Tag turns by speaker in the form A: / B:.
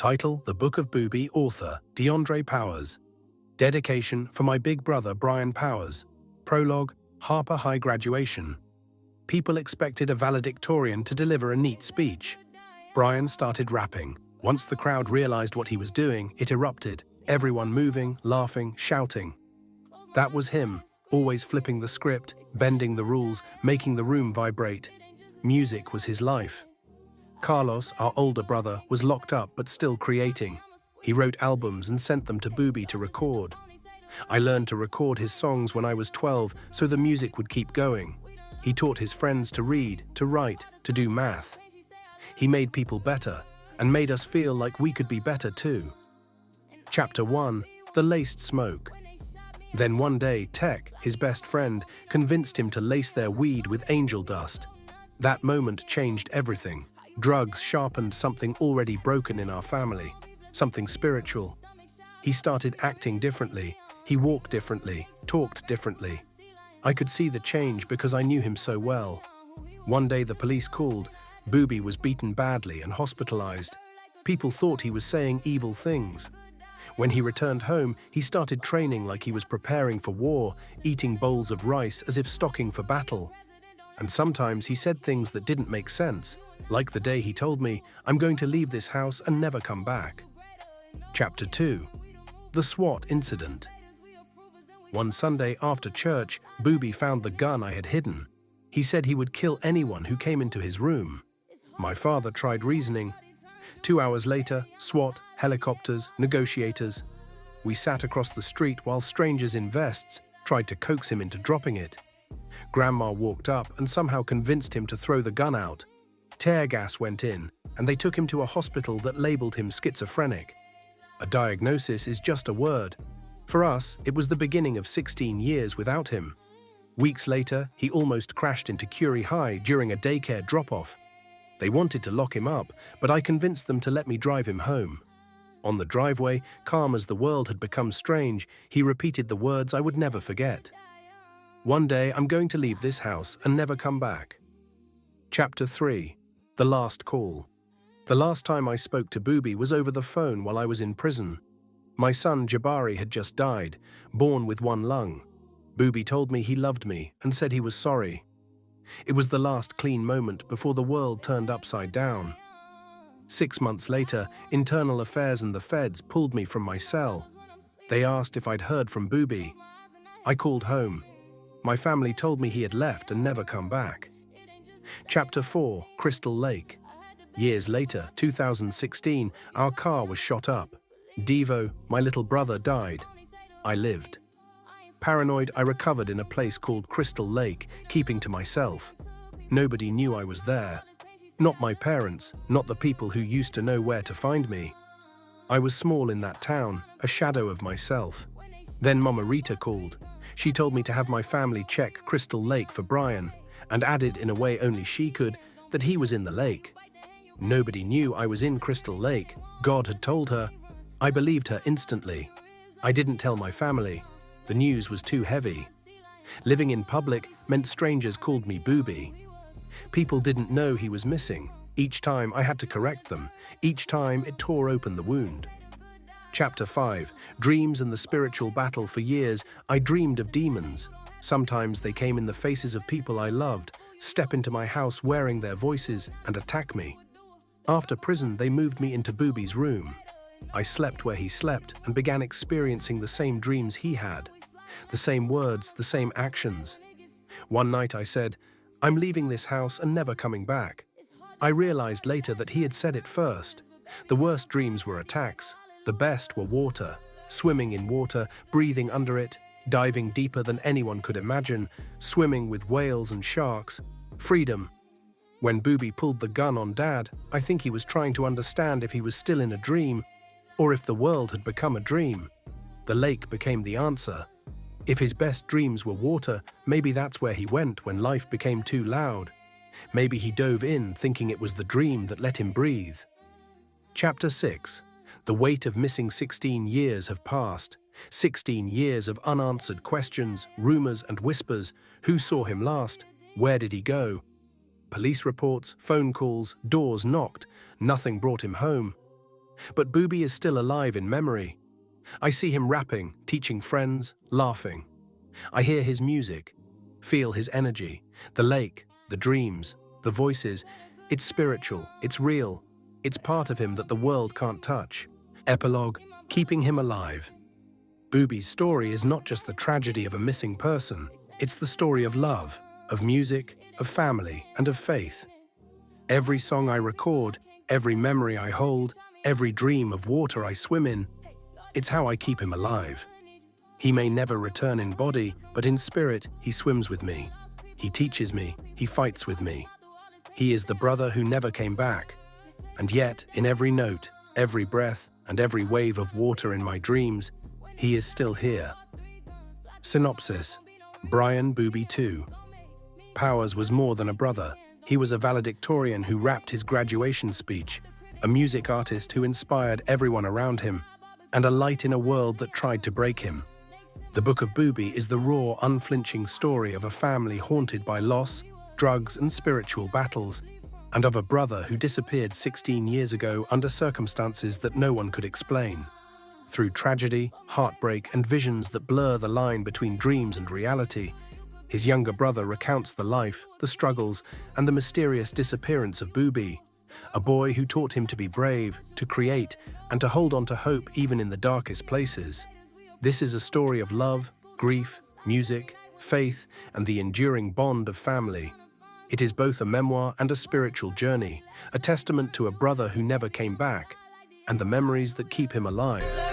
A: Title: The Book of Bube. Author: DeAndre Powers. Dedication: for my big brother Brian Powers. Prologue: Harper High graduation. People expected a valedictorian to deliver a neat speech. Brian started rapping. Once the crowd realized what he was doing, it erupted. Everyone moving, laughing, shouting. That was him, always flipping the script, bending the rules, making the room vibrate. Music was his life. Carlos, our older brother, was locked up but still creating. He wrote albums and sent them to Bube to record. I learned to record his songs when I was 12 so the music would keep going. He taught his friends to read, to write, to do math. He made people better and made us feel like we could be better too. Chapter 1: The Laced Smoke. Then one day, Tech, his best friend, convinced him to lace their weed with angel dust. That moment changed everything. Drugs sharpened something already broken in our family, something spiritual. He started acting differently. He walked differently, talked differently. I could see the change because I knew him so well. One day the police called. Bube was beaten badly and hospitalized. People thought he was saying evil things. When he returned home, he started training like he was preparing for war, eating bowls of rice as if stocking for battle. And sometimes he said things that didn't make sense, like the day he told me, "I'm going to leave this house and never come back." Chapter 2: The SWAT Incident. One Sunday after church, Bube found the gun I had hidden. He said he would kill anyone who came into his room. My father tried reasoning. 2 hours later, SWAT, helicopters, negotiators. We sat across the street while strangers in vests tried to coax him into dropping it. Grandma walked up and somehow convinced him to throw the gun out. Tear gas went in, and they took him to a hospital that labeled him schizophrenic. A diagnosis is just a word. For us, it was the beginning of 16 years without him. Weeks later, he almost crashed into Curie High during a daycare drop-off. They wanted to lock him up, but I convinced them to let me drive him home. On the driveway, calm as the world had become strange, he repeated the words I would never forget. "One day I'm going to leave this house and never come back." Chapter 3: The Last Call. The last time I spoke to Bube was over the phone while I was in prison. My son Jabari had just died, born with one lung. Bube told me he loved me and said he was sorry. It was the last clean moment before the world turned upside down. 6 months later, Internal Affairs and the feds pulled me from my cell. They asked if I'd heard from Bube. I called home. My family told me he had left and never come back. Chapter 4: Crystal Lake. Years later, 2016, our car was shot up. Devo, my little brother, died. I lived. Paranoid, I recovered in a place called Crystal Lake, keeping to myself. Nobody knew I was there. Not my parents, not the people who used to know where to find me. I was small in that town, a shadow of myself. Then Mama Rita called. She told me to have my family check Crystal Lake for Brian, and added in a way only she could, that he was in the lake. Nobody knew I was in Crystal Lake. God had told her. I believed her instantly. I didn't tell my family. The news was too heavy. Living in public meant strangers called me Bube. People didn't know he was missing. Each time I had to correct them. Each time it tore open the wound. Chapter 5: Dreams and the Spiritual Battle. For years, I dreamed of demons. Sometimes they came in the faces of people I loved, step into my house wearing their voices, and attack me. After prison, they moved me into Bube's room. I slept where he slept and began experiencing the same dreams he had. The same words, the same actions. One night I said, "I'm leaving this house and never coming back." I realized later that he had said it first. The worst dreams were attacks. The best were water. Swimming in water, breathing under it, diving deeper than anyone could imagine, swimming with whales and sharks. Freedom. When Bube pulled the gun on Dad, I think he was trying to understand if he was still in a dream, or if the world had become a dream. The lake became the answer. If his best dreams were water, maybe that's where he went when life became too loud. Maybe he dove in thinking it was the dream that let him breathe. Chapter 6: The weight of missing 16 years have passed. 16 years of unanswered questions, rumors and whispers. Who saw him last? Where did he go? Police reports, phone calls, doors knocked. Nothing brought him home. But Bube is still alive in memory. I see him rapping, teaching friends, laughing. I hear his music, feel his energy, the lake, the dreams, the voices. It's spiritual, it's real, it's part of him that the world can't touch. Epilogue, keeping him alive. Bube's story is not just the tragedy of a missing person, it's the story of love, of music, of family, and of faith. Every song I record, every memory I hold, every dream of water I swim in, it's how I keep him alive. He may never return in body, but in spirit he swims with me. He teaches me, he fights with me. He is the brother who never came back. And yet, in every note, every breath, and every wave of water in my dreams, he is still here. Synopsis: Brian Bube 2. Powers was more than a brother. He was a valedictorian who rapped his graduation speech, a music artist who inspired everyone around him, and a light in a world that tried to break him. The Book of Bube is the raw, unflinching story of a family haunted by loss, drugs, and spiritual battles, and of a brother who disappeared 16 years ago under circumstances that no one could explain. Through tragedy, heartbreak, and visions that blur the line between dreams and reality, his younger brother recounts the life, the struggles, and the mysterious disappearance of Bube, a boy who taught him to be brave, to create, and to hold on to hope even in the darkest places. This is a story of love, grief, music, faith, and the enduring bond of family. It is both a memoir and a spiritual journey, a testament to a brother who never came back, and the memories that keep him alive.